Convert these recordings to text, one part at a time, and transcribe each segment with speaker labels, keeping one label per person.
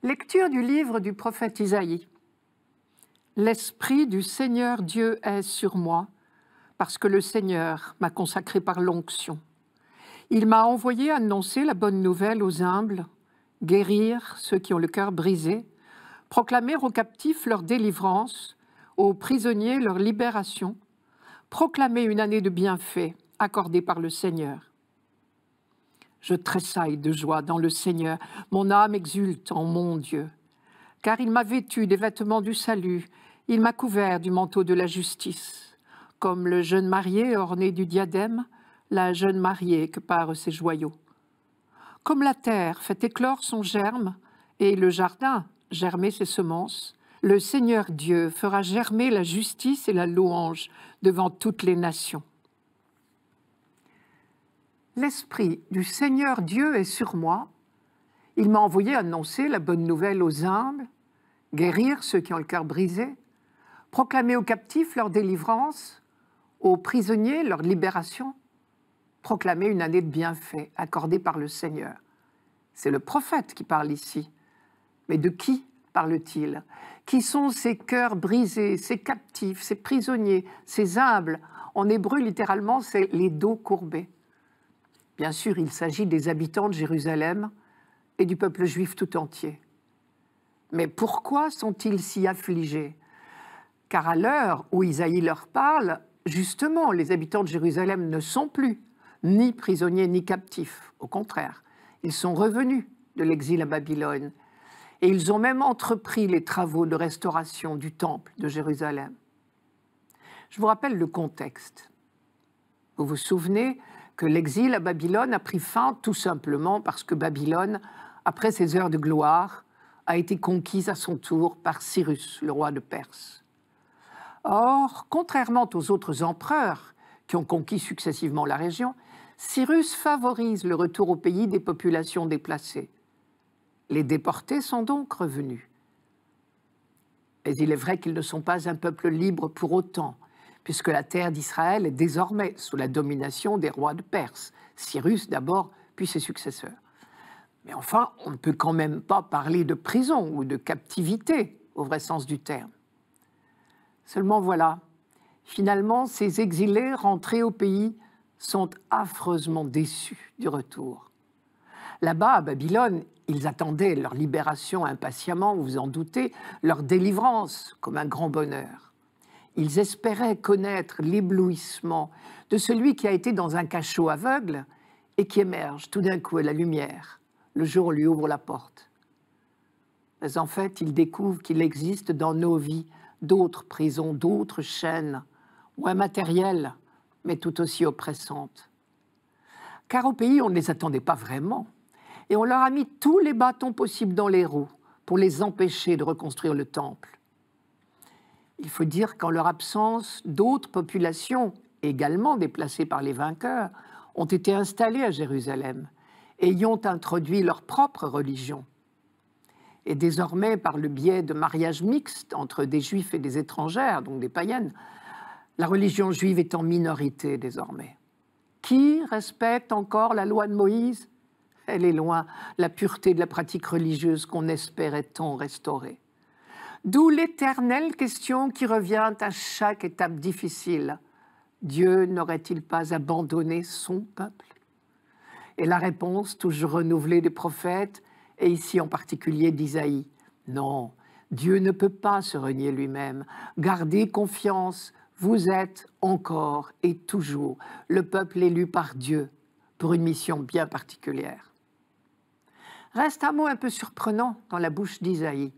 Speaker 1: Lecture du livre du prophète Isaïe. L'Esprit du Seigneur Dieu est sur moi, parce que le Seigneur m'a consacré par l'onction. Il m'a envoyé annoncer la bonne nouvelle aux humbles, guérir ceux qui ont le cœur brisé, proclamer aux captifs leur délivrance, aux prisonniers leur libération, proclamer une année de bienfaits accordée par le Seigneur. Je tressaille de joie dans le Seigneur, mon âme exulte en mon Dieu, car il m'a vêtu des vêtements du salut, il m'a couvert du manteau de la justice, comme le jeune marié orné du diadème, la jeune mariée que parent ses joyaux. Comme la terre fait éclore son germe et le jardin germer ses semences, le Seigneur Dieu fera germer la justice et la louange devant toutes les nations. L'Esprit du Seigneur Dieu est sur moi. Il m'a envoyé annoncer la bonne nouvelle aux humbles, guérir ceux qui ont le cœur brisé, proclamer aux captifs leur délivrance, aux prisonniers leur libération, proclamer une année de bienfaits accordée par le Seigneur. C'est le prophète qui parle ici. Mais de qui parle-t-il? Qui sont ces cœurs brisés, ces captifs, ces prisonniers, ces humbles? En hébreu, littéralement, c'est les dos courbés. Bien sûr, il s'agit des habitants de Jérusalem et du peuple juif tout entier. Mais pourquoi sont-ils si affligés? Car à l'heure où Isaïe leur parle, justement, les habitants de Jérusalem ne sont plus ni prisonniers ni captifs. Au contraire, ils sont revenus de l'exil à Babylone et ils ont même entrepris les travaux de restauration du temple de Jérusalem. Je vous rappelle le contexte. Vous vous souvenez que l'exil à Babylone a pris fin tout simplement parce que Babylone, après ses heures de gloire, a été conquise à son tour par Cyrus, le roi de Perse. Or, contrairement aux autres empereurs qui ont conquis successivement la région, Cyrus favorise le retour au pays des populations déplacées. Les déportés sont donc revenus. Mais il est vrai qu'ils ne sont pas un peuple libre pour autant, puisque la terre d'Israël est désormais sous la domination des rois de Perse, Cyrus d'abord, puis ses successeurs. Mais enfin, on ne peut quand même pas parler de prison ou de captivité, au vrai sens du terme. Seulement voilà, finalement, ces exilés rentrés au pays sont affreusement déçus du retour. Là-bas, à Babylone, ils attendaient leur libération impatiemment, vous vous en doutez, leur délivrance comme un grand bonheur. Ils espéraient connaître l'éblouissement de celui qui a été dans un cachot aveugle et qui émerge tout d'un coup à la lumière. Le jour lui ouvre la porte. Mais en fait, ils découvrent qu'il existe dans nos vies d'autres prisons, d'autres chaînes, moins matérielles, mais tout aussi oppressantes. Car au pays, on ne les attendait pas vraiment. Et on leur a mis tous les bâtons possibles dans les roues pour les empêcher de reconstruire le temple. Il faut dire qu'en leur absence, d'autres populations, également déplacées par les vainqueurs, ont été installées à Jérusalem et y ont introduit leur propre religion. Et désormais, par le biais de mariages mixtes entre des juifs et des étrangères, donc des païennes, la religion juive est en minorité désormais. Qui respecte encore la loi de Moïse? Elle est loin, la pureté de la pratique religieuse qu'on espérait tant restaurer. D'où l'éternelle question qui revient à chaque étape difficile. Dieu n'aurait-il pas abandonné son peuple? Et la réponse, toujours renouvelée des prophètes, et ici en particulier d'Isaïe, non, Dieu ne peut pas se renier lui-même. Gardez confiance, vous êtes encore et toujours le peuple élu par Dieu pour une mission bien particulière. Reste un mot un peu surprenant dans la bouche d'Isaïe.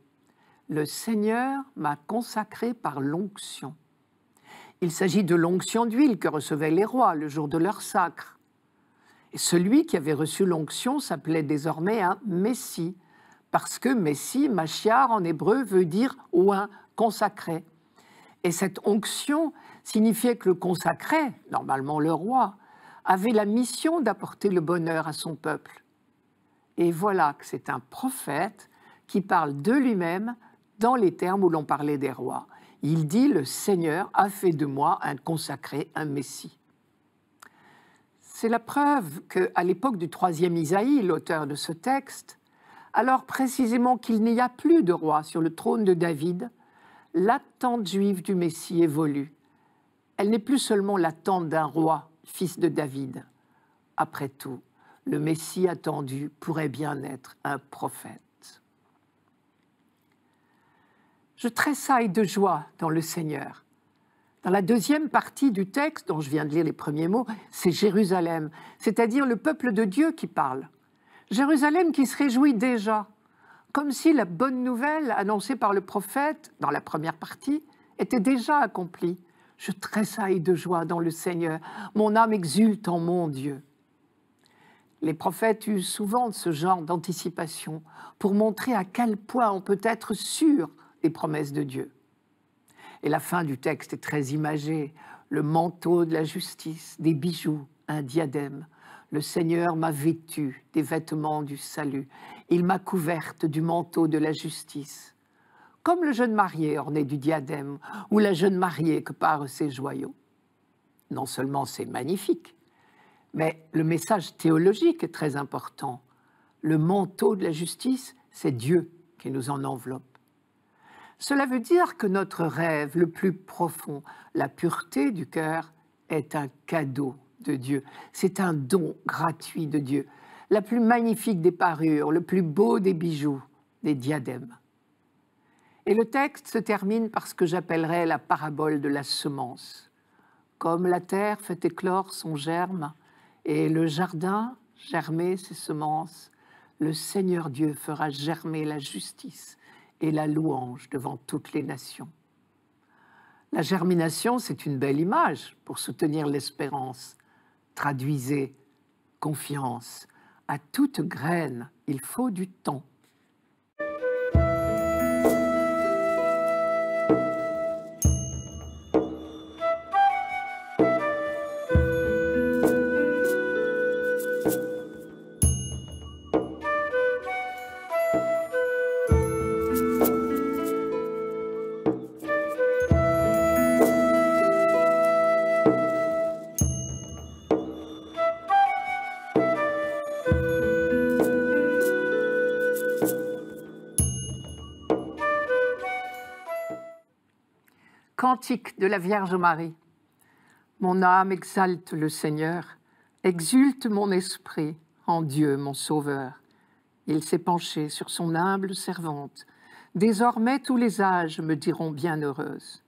Speaker 1: Le Seigneur m'a consacré par l'onction. Il s'agit de l'onction d'huile que recevaient les rois le jour de leur sacre. Et celui qui avait reçu l'onction s'appelait désormais un Messie, parce que Messie, Machiar en hébreu, veut dire « oint », consacré. Et cette onction signifiait que le consacré, normalement le roi, avait la mission d'apporter le bonheur à son peuple. Et voilà que c'est un prophète qui parle de lui-même dans les termes où l'on parlait des rois. Il dit « Le Seigneur a fait de moi un consacré, un Messie ». C'est la preuve qu'à l'époque du troisième Isaïe, l'auteur de ce texte, alors précisément qu'il n'y a plus de roi sur le trône de David, l'attente juive du Messie évolue. Elle n'est plus seulement l'attente d'un roi, fils de David. Après tout, le Messie attendu pourrait bien être un prophète. Je tressaille de joie dans le Seigneur. Dans la deuxième partie du texte, dont je viens de lire les premiers mots, c'est Jérusalem, c'est-à-dire le peuple de Dieu qui parle. Jérusalem qui se réjouit déjà, comme si la bonne nouvelle annoncée par le prophète, dans la première partie, était déjà accomplie. Je tressaille de joie dans le Seigneur, mon âme exulte en mon Dieu. Les prophètes usent souvent de ce genre d'anticipation pour montrer à quel point on peut être sûr des promesses de Dieu. Et la fin du texte est très imagée. Le manteau de la justice, des bijoux, un diadème. Le Seigneur m'a vêtue des vêtements du salut. Il m'a couverte du manteau de la justice. Comme le jeune marié orné du diadème ou la jeune mariée que parent ses joyaux. Non seulement c'est magnifique, mais le message théologique est très important. Le manteau de la justice, c'est Dieu qui nous en enveloppe. Cela veut dire que notre rêve le plus profond, la pureté du cœur, est un cadeau de Dieu. C'est un don gratuit de Dieu. La plus magnifique des parures, le plus beau des bijoux, des diadèmes. Et le texte se termine par ce que j'appellerais la parabole de la semence. Comme la terre fait éclore son germe et le jardin germer ses semences, le Seigneur Dieu fera germer la justice et la louange devant toutes les nations. La germination, c'est une belle image pour soutenir l'espérance. Traduisez confiance. À toute graine, il faut du temps. Cantique de la Vierge Marie. Mon âme exalte le Seigneur, exulte mon esprit en Dieu mon Sauveur. Il s'est penché sur son humble servante. Désormais tous les âges me diront bienheureuse.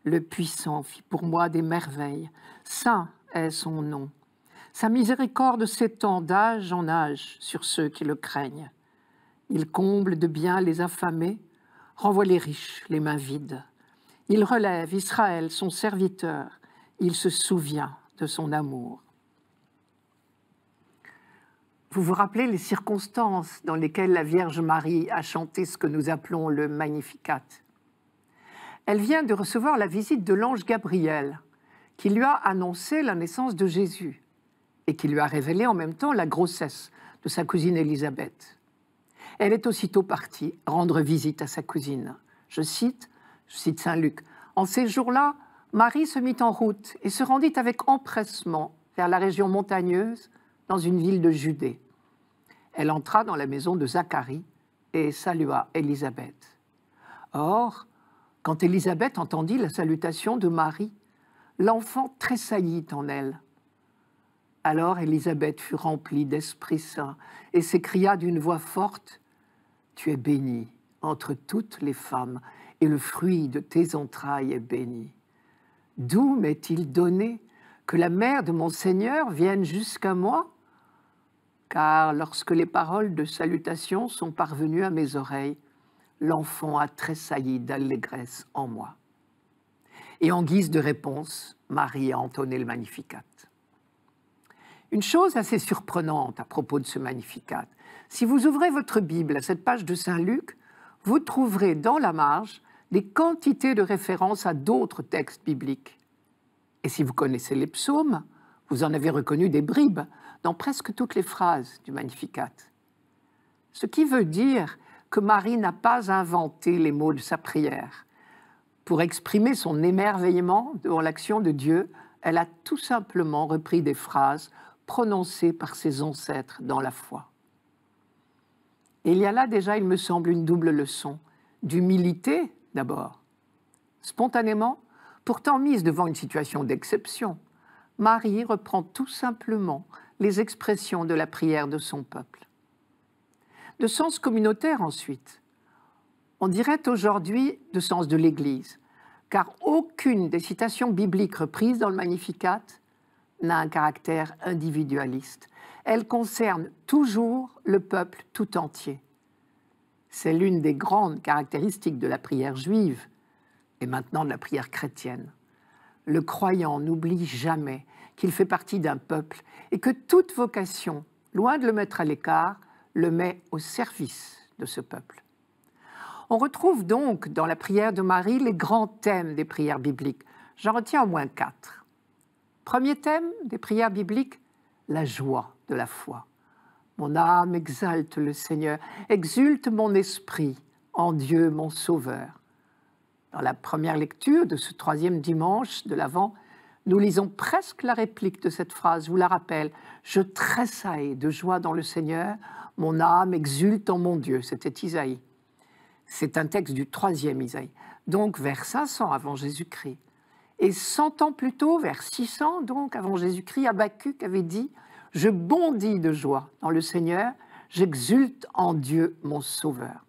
Speaker 1: Le Puissant fit pour moi des merveilles, saint est son nom. Sa miséricorde s'étend d'âge en âge sur ceux qui le craignent. Il comble de bien les affamés, renvoie les riches les mains vides. Il relève Israël, son serviteur. Il se souvient de son amour. Vous vous rappelez les circonstances dans lesquelles la Vierge Marie a chanté ce que nous appelons le Magnificat. Elle vient de recevoir la visite de l'ange Gabriel, qui lui a annoncé la naissance de Jésus et qui lui a révélé en même temps la grossesse de sa cousine Élisabeth. Elle est aussitôt partie rendre visite à sa cousine. Je cite Saint Luc, « En ces jours-là, Marie se mit en route et se rendit avec empressement vers la région montagneuse dans une ville de Judée. Elle entra dans la maison de Zacharie et salua Élisabeth. Or, quand Élisabeth entendit la salutation de Marie, l'enfant tressaillit en elle. Alors Élisabeth fut remplie d'Esprit Saint et s'écria d'une voix forte, « Tu es bénie entre toutes les femmes, et le fruit de tes entrailles est béni. D'où m'est-il donné que la mère de mon Seigneur vienne jusqu'à moi? Car lorsque les paroles de salutation sont parvenues à mes oreilles, l'enfant a tressailli d'allégresse en moi. » Et en guise de réponse, Marie a entonné le Magnificat. Une chose assez surprenante à propos de ce Magnificat, si vous ouvrez votre Bible à cette page de Saint Luc, vous trouverez dans la marge des quantités de références à d'autres textes bibliques. Et si vous connaissez les psaumes, vous en avez reconnu des bribes dans presque toutes les phrases du Magnificat. Ce qui veut dire que Marie n'a pas inventé les mots de sa prière. Pour exprimer son émerveillement devant l'action de Dieu, elle a tout simplement repris des phrases prononcées par ses ancêtres dans la foi. Et il y a là déjà, il me semble, une double leçon, d'humilité d'abord. Spontanément, pourtant mise devant une situation d'exception, Marie reprend tout simplement les expressions de la prière de son peuple. De sens communautaire ensuite, on dirait aujourd'hui de sens de l'Église, car aucune des citations bibliques reprises dans le Magnificat n'a un caractère individualiste. Elle concerne toujours le peuple tout entier. C'est l'une des grandes caractéristiques de la prière juive et maintenant de la prière chrétienne. Le croyant n'oublie jamais qu'il fait partie d'un peuple et que toute vocation, loin de le mettre à l'écart, le met au service de ce peuple. On retrouve donc dans la prière de Marie les grands thèmes des prières bibliques. J'en retiens au moins 4. Premier thème des prières bibliques, la joie de la foi. Mon âme exalte le Seigneur, exulte mon esprit en Dieu mon Sauveur. Dans la première lecture de ce 3e dimanche de l'Avent, nous lisons presque la réplique de cette phrase, je vous la rappelle, « Je tressaille de joie dans le Seigneur, mon âme exulte en mon Dieu ». C'était Isaïe. C'est un texte du 3e Isaïe, donc vers 500 avant Jésus-Christ. Et 100 ans plus tôt, vers 600 donc avant Jésus-Christ, Habakkuk avait dit « Je bondis de joie dans le Seigneur, j'exulte en Dieu mon Sauveur ».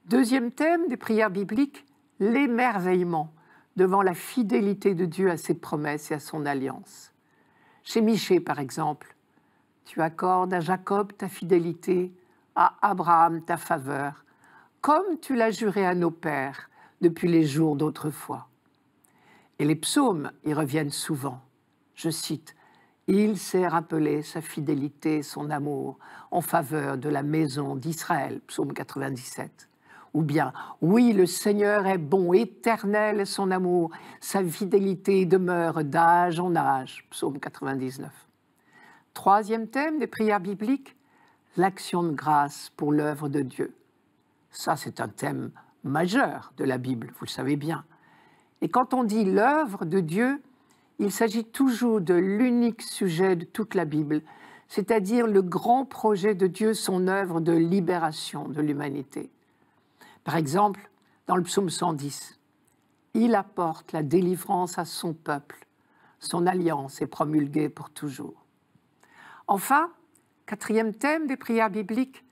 Speaker 1: Deuxième thème des prières bibliques, l'émerveillement devant la fidélité de Dieu à ses promesses et à son alliance. Chez Michée, par exemple, « Tu accordes à Jacob ta fidélité, à Abraham ta faveur, comme tu l'as juré à nos pères depuis les jours d'autrefois. » Et les psaumes y reviennent souvent. Je cite, « Il s'est rappelé sa fidélité, son amour en faveur de la maison d'Israël » psaume 97. Ou bien, « Oui, le Seigneur est bon, éternel est son amour, sa fidélité demeure d'âge en âge » psaume 99. Troisième thème des prières bibliques, l'action de grâce pour l'œuvre de Dieu. Ça, c'est un thème majeur de la Bible, vous le savez bien. Et quand on dit l'œuvre de Dieu, il s'agit toujours de l'unique sujet de toute la Bible, c'est-à-dire le grand projet de Dieu, son œuvre de libération de l'humanité. Par exemple, dans le psaume 110, il apporte la délivrance à son peuple, son alliance est promulguée pour toujours. Enfin, quatrième thème des prières bibliques,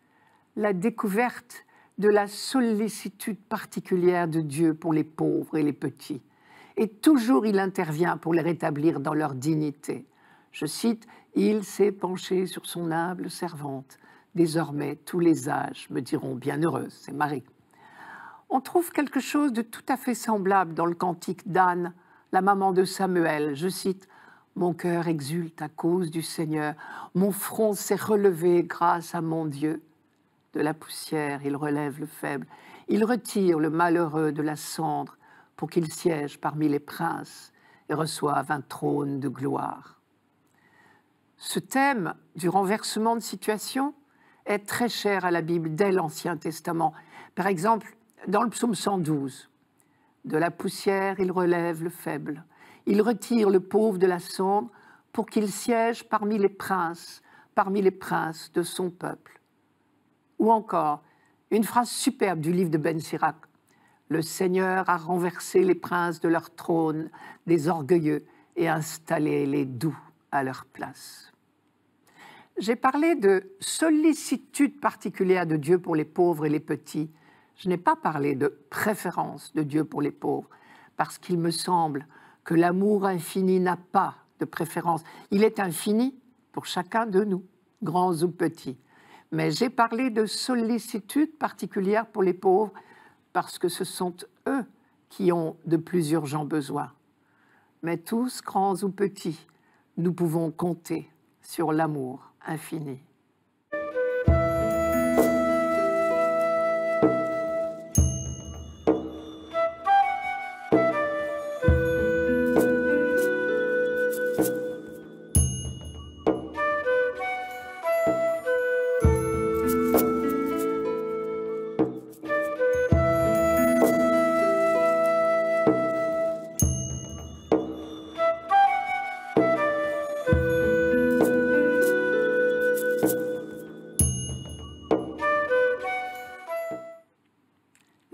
Speaker 1: la découverte de la sollicitude particulière de Dieu pour les pauvres et les petits. Et toujours il intervient pour les rétablir dans leur dignité. Je cite, « Il s'est penché sur son humble servante. Désormais, tous les âges me diront bienheureuse. » C'est Marie. On trouve quelque chose de tout à fait semblable dans le cantique d'Anne, la maman de Samuel. Je cite, « Mon cœur exulte à cause du Seigneur. Mon front s'est relevé grâce à mon Dieu. De la poussière, il relève le faible. Il retire le malheureux de la cendre pour qu'il siège parmi les princes et reçoive un trône de gloire. » Ce thème du renversement de situation est très cher à la Bible dès l'Ancien Testament. Par exemple, dans le psaume 112, « De la poussière, il relève le faible. Il retire le pauvre de la cendre pour qu'il siège parmi les princes de son peuple. » Ou encore, une phrase superbe du livre de Ben Sirac. « Le Seigneur a renversé les princes de leur trône, des orgueilleux, et installé les doux à leur place. » J'ai parlé de sollicitude particulière de Dieu pour les pauvres et les petits. Je n'ai pas parlé de préférence de Dieu pour les pauvres, parce qu'il me semble que l'amour infini n'a pas de préférence. Il est infini pour chacun de nous, grands ou petits. Mais j'ai parlé de sollicitude particulière pour les pauvres parce que ce sont eux qui ont de plus urgents besoins. Mais tous, grands ou petits, nous pouvons compter sur l'amour infini.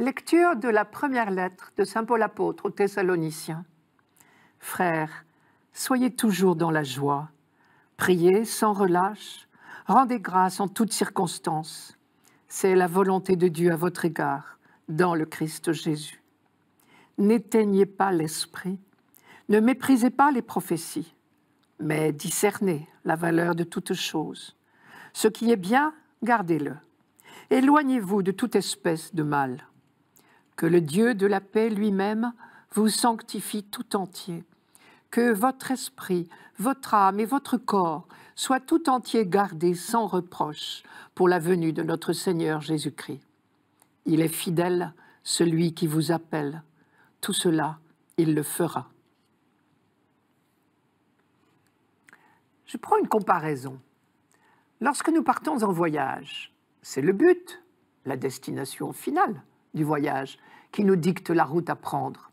Speaker 1: Lecture de la première lettre de saint Paul apôtre aux Thessaloniciens. Frères, soyez toujours dans la joie, priez sans relâche, rendez grâce en toutes circonstances. C'est la volonté de Dieu à votre égard, dans le Christ Jésus. N'éteignez pas l'esprit, ne méprisez pas les prophéties, mais discernez la valeur de toutes choses. Ce qui est bien, gardez-le. Éloignez-vous de toute espèce de mal. Que le Dieu de la paix lui-même vous sanctifie tout entier. Que votre esprit, votre âme et votre corps soient tout entiers gardés sans reproche pour la venue de notre Seigneur Jésus-Christ. Il est fidèle, celui qui vous appelle. Tout cela, il le fera. Je prends une comparaison. Lorsque nous partons en voyage, c'est le but, la destination finale du voyage, qui nous dicte la route à prendre.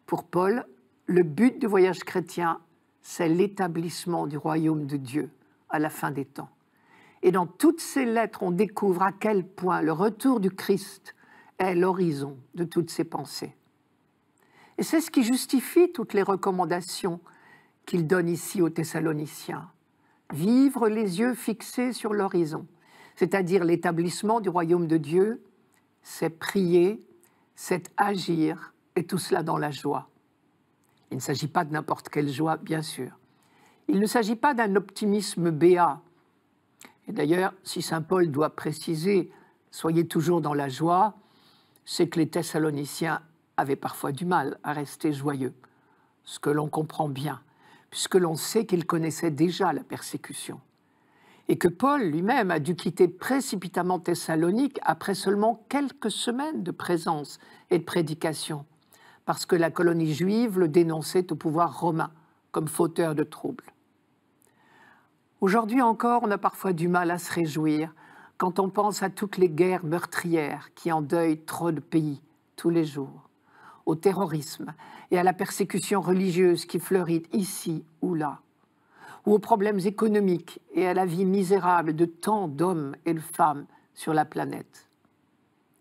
Speaker 1: Pour Paul, le but du voyage chrétien, c'est l'établissement du royaume de Dieu à la fin des temps. Et dans toutes ces lettres, on découvre à quel point le retour du Christ est l'horizon de toutes ses pensées. Et c'est ce qui justifie toutes les recommandations qu'il donne ici aux Thessaloniciens. Vivre les yeux fixés sur l'horizon, c'est-à-dire l'établissement du royaume de Dieu, c'est prier, c'est agir, et tout cela dans la joie. Il ne s'agit pas de n'importe quelle joie, bien sûr. Il ne s'agit pas d'un optimisme béat. Et d'ailleurs, si saint Paul doit préciser « soyez toujours dans la joie », c'est que les Thessaloniciens avaient parfois du mal à rester joyeux, ce que l'on comprend bien, puisque l'on sait qu'ils connaissaient déjà la persécution. Et que Paul lui-même a dû quitter précipitamment Thessalonique après seulement quelques semaines de présence et de prédication, parce que la colonie juive le dénonçait au pouvoir romain comme fauteur de troubles. Aujourd'hui encore, on a parfois du mal à se réjouir quand on pense à toutes les guerres meurtrières qui endeuillent trop de pays tous les jours, au terrorisme et à la persécution religieuse qui fleurit ici ou là, ou aux problèmes économiques et à la vie misérable de tant d'hommes et de femmes sur la planète.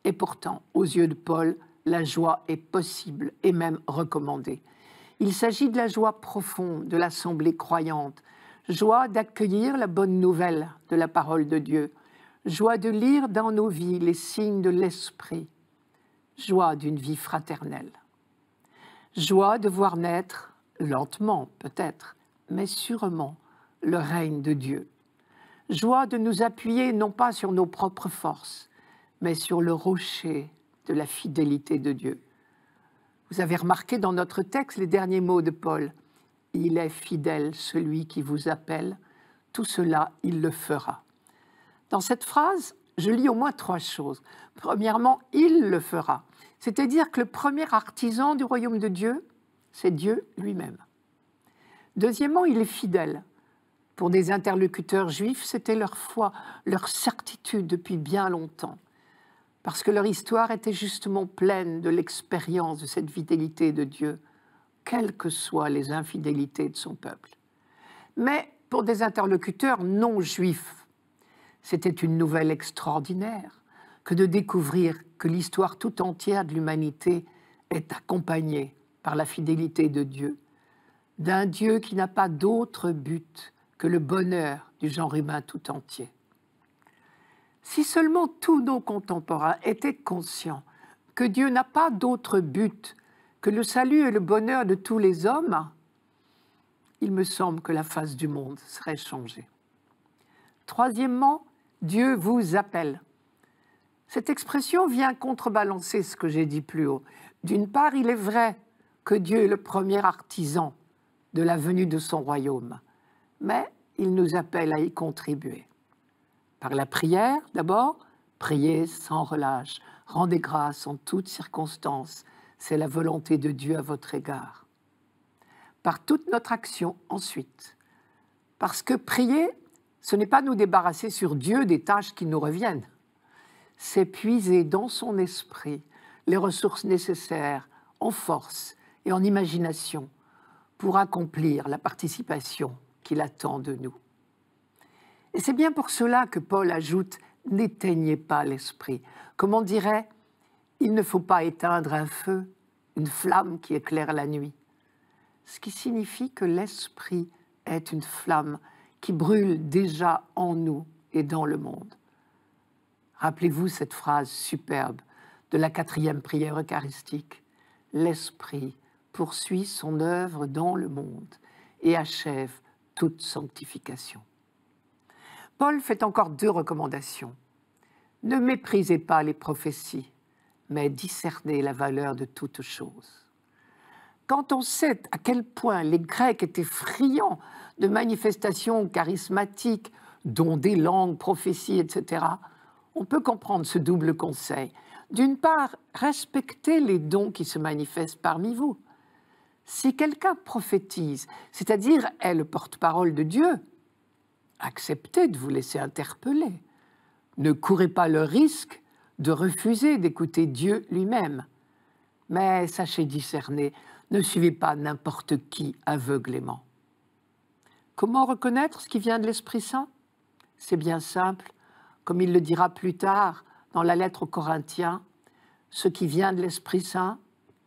Speaker 1: Et pourtant, aux yeux de Paul, la joie est possible et même recommandée. Il s'agit de la joie profonde de l'assemblée croyante, joie d'accueillir la bonne nouvelle de la parole de Dieu, joie de lire dans nos vies les signes de l'esprit, joie d'une vie fraternelle, joie de voir naître, lentement peut-être, mais sûrement, le règne de Dieu. Joie de nous appuyer non pas sur nos propres forces, mais sur le rocher de la fidélité de Dieu. Vous avez remarqué dans notre texte les derniers mots de Paul. « Il est fidèle, celui qui vous appelle. Tout cela, il le fera. » Dans cette phrase, je lis au moins 3 choses. Premièrement, « il le fera », c'est-à-dire que le premier artisan du royaume de Dieu, c'est Dieu lui-même. Deuxièmement, il est fidèle. Pour des interlocuteurs juifs, c'était leur foi, leur certitude depuis bien longtemps, parce que leur histoire était justement pleine de l'expérience de cette fidélité de Dieu, quelles que soient les infidélités de son peuple. Mais pour des interlocuteurs non juifs, c'était une nouvelle extraordinaire que de découvrir que l'histoire tout entière de l'humanité est accompagnée par la fidélité de Dieu, d'un Dieu qui n'a pas d'autre but que le bonheur du genre humain tout entier. Si seulement tous nos contemporains étaient conscients que Dieu n'a pas d'autre but que le salut et le bonheur de tous les hommes, il me semble que la face du monde serait changée. Troisièmement, Dieu vous appelle. Cette expression vient contrebalancer ce que j'ai dit plus haut. D'une part, il est vrai que Dieu est le premier artisan de la venue de son royaume, mais il nous appelle à y contribuer. Par la prière, d'abord, priez sans relâche, rendez grâce en toutes circonstances, c'est la volonté de Dieu à votre égard. Par toute notre action, ensuite, parce que prier, ce n'est pas nous débarrasser sur Dieu des tâches qui nous reviennent, c'est puiser dans son esprit les ressources nécessaires en force et en imagination pour accomplir la participation qu'il attend de nous. Et c'est bien pour cela que Paul ajoute « n'éteignez pas l'esprit ». Comme on dirait, Il ne faut pas éteindre un feu, une flamme qui éclaire la nuit. Ce qui signifie que l'esprit est une flamme qui brûle déjà en nous et dans le monde. Rappelez-vous cette phrase superbe de la 4e prière eucharistique. L'esprit poursuit son œuvre dans le monde et achève toute sanctification. Paul fait encore 2 recommandations. Ne méprisez pas les prophéties, mais discernez la valeur de toutes choses. Quand on sait à quel point les Grecs étaient friands de manifestations charismatiques, dont des langues, prophéties, etc., on peut comprendre ce double conseil. D'une part, respectez les dons qui se manifestent parmi vous. Si quelqu'un prophétise, c'est-à-dire est le porte-parole de Dieu, acceptez de vous laisser interpeller. Ne courez pas le risque de refuser d'écouter Dieu lui-même. Mais sachez discerner, ne suivez pas n'importe qui aveuglément. Comment reconnaître ce qui vient de l'Esprit Saint? C'est bien simple, comme il le dira plus tard dans la lettre aux Corinthiens, ce qui vient de l'Esprit Saint,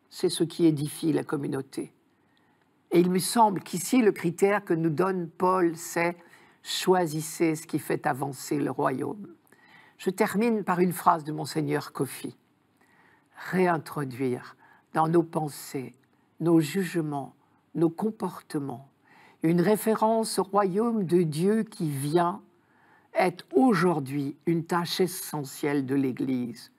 Speaker 1: c'est ce qui édifie la communauté. Et il me semble qu'ici, le critère que nous donne Paul, c'est « choisissez ce qui fait avancer le royaume ». Je termine par une phrase de Monseigneur Kofi. Réintroduire dans nos pensées, nos jugements, nos comportements, une référence au royaume de Dieu qui vient est aujourd'hui une tâche essentielle de l'Église.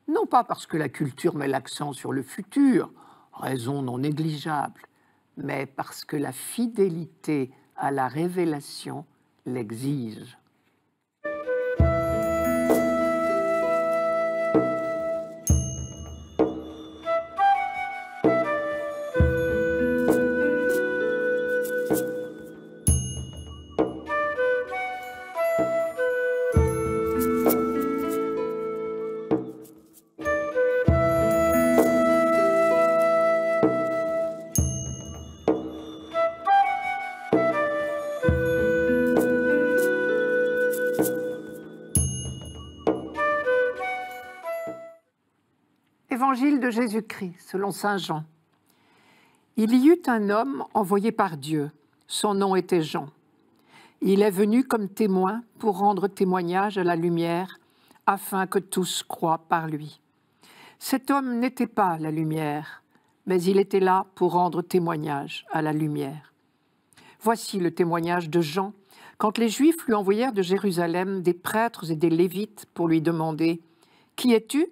Speaker 1: Non pas parce que la culture met l'accent sur le futur, raison non négligeable, mais parce que la fidélité à la révélation l'exige. Évangile de Jésus-Christ, selon saint Jean. Il y eut un homme envoyé par Dieu. Son nom était Jean. Il est venu comme témoin pour rendre témoignage à la lumière, afin que tous croient par lui. Cet homme n'était pas la lumière, mais il était là pour rendre témoignage à la lumière. Voici le témoignage de Jean, quand les Juifs lui envoyèrent de Jérusalem des prêtres et des Lévites pour lui demander « Qui es-tu »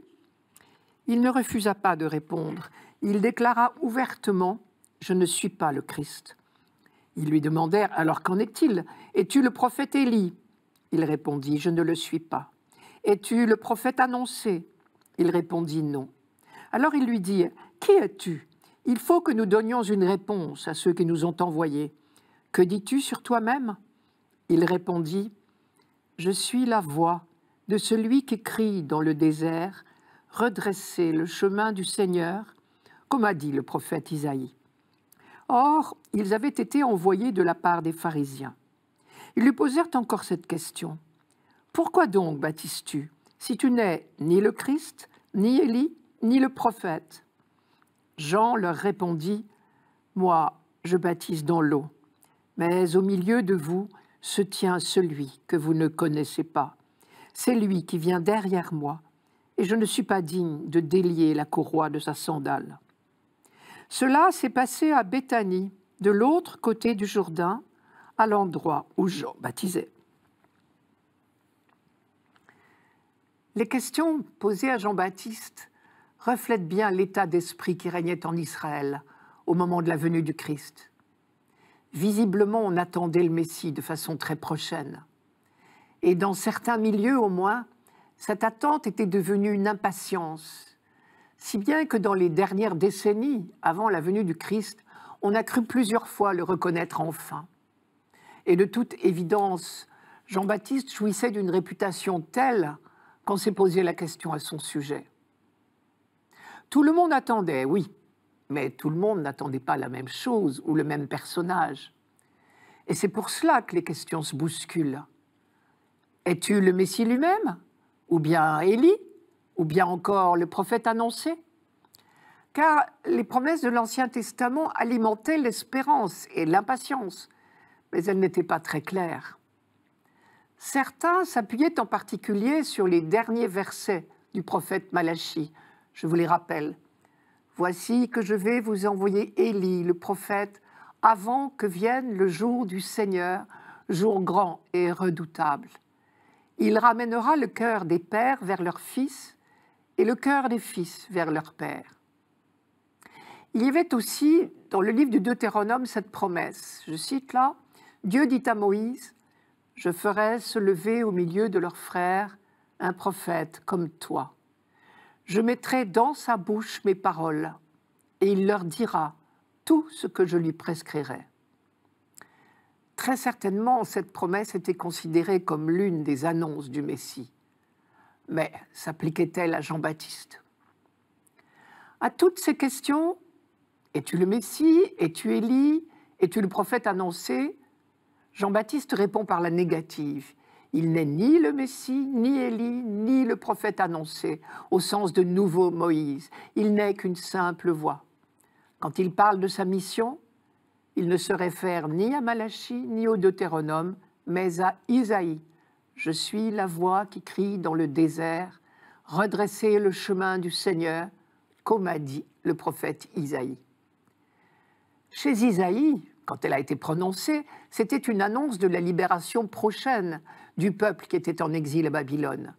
Speaker 1: Il ne refusa pas de répondre. Il déclara ouvertement « Je ne suis pas le Christ ». Ils lui demandèrent « Alors qu'en est-il? Es-tu le prophète Élie ?» Il répondit « Je ne le suis pas. »« Es-tu le prophète annoncé ?» Il répondit « Non. » Alors ils lui dirent « Qui es-tu? Il faut que nous donnions une réponse à ceux qui nous ont envoyés. Que dis-tu sur toi-même » Il répondit « Je suis la voix de celui qui crie dans le désert, redresser le chemin du Seigneur, comme a dit le prophète Isaïe. » Or, ils avaient été envoyés de la part des pharisiens. Ils lui posèrent encore cette question. « Pourquoi donc baptises-tu, si tu n'es ni le Christ, ni Élie, ni le prophète ?» Jean leur répondit, « Moi, je baptise dans l'eau, mais au milieu de vous se tient celui que vous ne connaissez pas. C'est lui qui vient derrière moi, et je ne suis pas digne de délier la courroie de sa sandale. » Cela s'est passé à Béthanie, de l'autre côté du Jourdain, à l'endroit où Jean baptisait. Les questions posées à Jean-Baptiste reflètent bien l'état d'esprit qui régnait en Israël au moment de la venue du Christ. Visiblement, on attendait le Messie de façon très prochaine. Et dans certains milieux, au moins, cette attente était devenue une impatience, si bien que dans les dernières décennies, avant la venue du Christ, on a cru plusieurs fois le reconnaître enfin. Et de toute évidence, Jean-Baptiste jouissait d'une réputation telle qu'on s'est posé la question à son sujet. Tout le monde attendait, oui, mais tout le monde n'attendait pas la même chose ou le même personnage. Et c'est pour cela que les questions se bousculent. Es-tu le Messie lui-même? Ou bien Élie? ou bien encore le prophète annoncé? Car les promesses de l'Ancien Testament alimentaient l'espérance et l'impatience, mais elles n'étaient pas très claires. Certains s'appuyaient en particulier sur les derniers versets du prophète Malachie. Je vous les rappelle. « Voici que je vais vous envoyer Élie, le prophète, avant que vienne le jour du Seigneur, jour grand et redoutable. Il ramènera le cœur des pères vers leurs fils et le cœur des fils vers leurs pères. » Il y avait aussi, dans le livre du Deutéronome, cette promesse. Je cite là, « Dieu dit à Moïse, « Je ferai se lever au milieu de leurs frères un prophète comme toi. Je mettrai dans sa bouche mes paroles, et il leur dira tout ce que je lui prescrirai. » Très certainement, cette promesse était considérée comme l'une des annonces du Messie. Mais s'appliquait-elle à Jean-Baptiste? À toutes ces questions, es-tu le Messie? Es-tu Élie? Es-tu le prophète annoncé? Jean-Baptiste répond par la négative. Il n'est ni le Messie, ni Élie, ni le prophète annoncé, au sens de nouveau Moïse. Il n'est qu'une simple voix. Quand il parle de sa mission, il ne se réfère ni à Malachie, ni au Deutéronome, mais à Isaïe. « Je suis la voix qui crie dans le désert, redressez le chemin du Seigneur », comme a dit le prophète Isaïe. Chez Isaïe, quand elle a été prononcée, c'était une annonce de la libération prochaine du peuple qui était en exil à Babylone.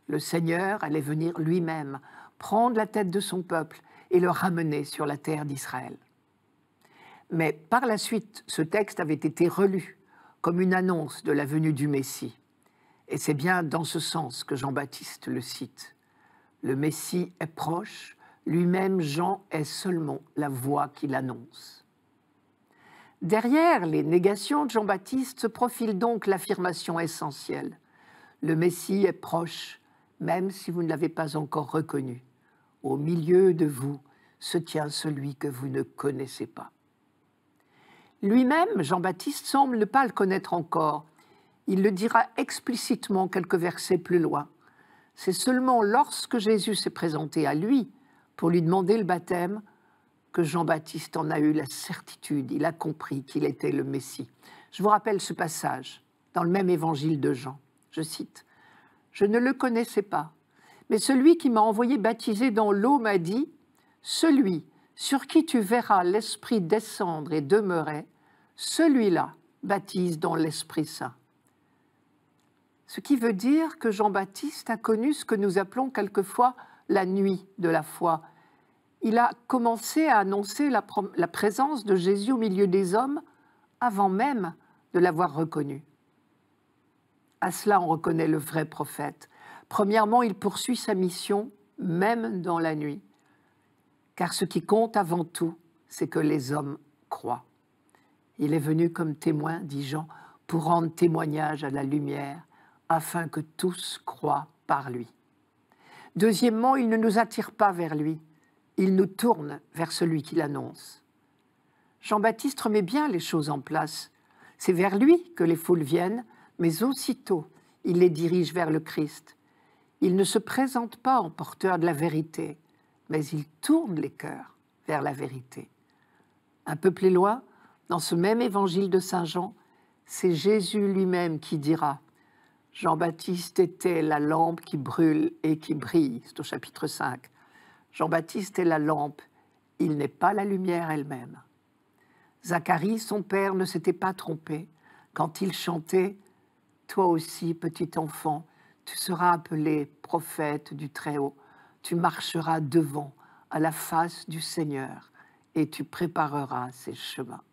Speaker 1: Le Seigneur allait venir lui-même prendre la tête de son peuple et le ramener sur la terre d'Israël. Mais par la suite, ce texte avait été relu comme une annonce de la venue du Messie. Et c'est bien dans ce sens que Jean-Baptiste le cite. Le Messie est proche, lui-même Jean est seulement la voix qui l'annonce. Derrière les négations de Jean-Baptiste se profile donc l'affirmation essentielle. Le Messie est proche, même si vous ne l'avez pas encore reconnu. Au milieu de vous se tient celui que vous ne connaissez pas. Lui-même, Jean-Baptiste, semble ne pas le connaître encore. Il le dira explicitement quelques versets plus loin. C'est seulement lorsque Jésus s'est présenté à lui pour lui demander le baptême que Jean-Baptiste en a eu la certitude, il a compris qu'il était le Messie. Je vous rappelle ce passage dans le même évangile de Jean. Je cite, « Je ne le connaissais pas, mais celui qui m'a envoyé baptiser dans l'eau m'a dit, « Celui sur qui tu verras l'Esprit descendre et demeurer, celui-là baptise dans l'Esprit Saint. » Ce qui veut dire que Jean-Baptiste a connu ce que nous appelons quelquefois la nuit de la foi. Il a commencé à annoncer la présence de Jésus au milieu des hommes avant même de l'avoir reconnu. À cela, on reconnaît le vrai prophète. Premièrement, il poursuit sa mission même dans la nuit. Car ce qui compte avant tout, c'est que les hommes croient. Il est venu comme témoin, dit Jean, pour rendre témoignage à la lumière, afin que tous croient par lui. Deuxièmement, il ne nous attire pas vers lui. Il nous tourne vers celui qui l'annonce. Jean-Baptiste remet bien les choses en place. C'est vers lui que les foules viennent, mais aussitôt, il les dirige vers le Christ. Il ne se présente pas en porteur de la vérité, mais il tourne les cœurs vers la vérité. Un peu plus loin, dans ce même évangile de Saint Jean, c'est Jésus lui-même qui dira « Jean-Baptiste était la lampe qui brûle et qui brille », c'est au chapitre 5. Jean-Baptiste est la lampe, il n'est pas la lumière elle-même. Zacharie, son père, ne s'était pas trompé quand il chantait « Toi aussi, petit enfant, tu seras appelé prophète du Très-Haut, tu marcheras devant à la face du Seigneur et tu prépareras ses chemins. »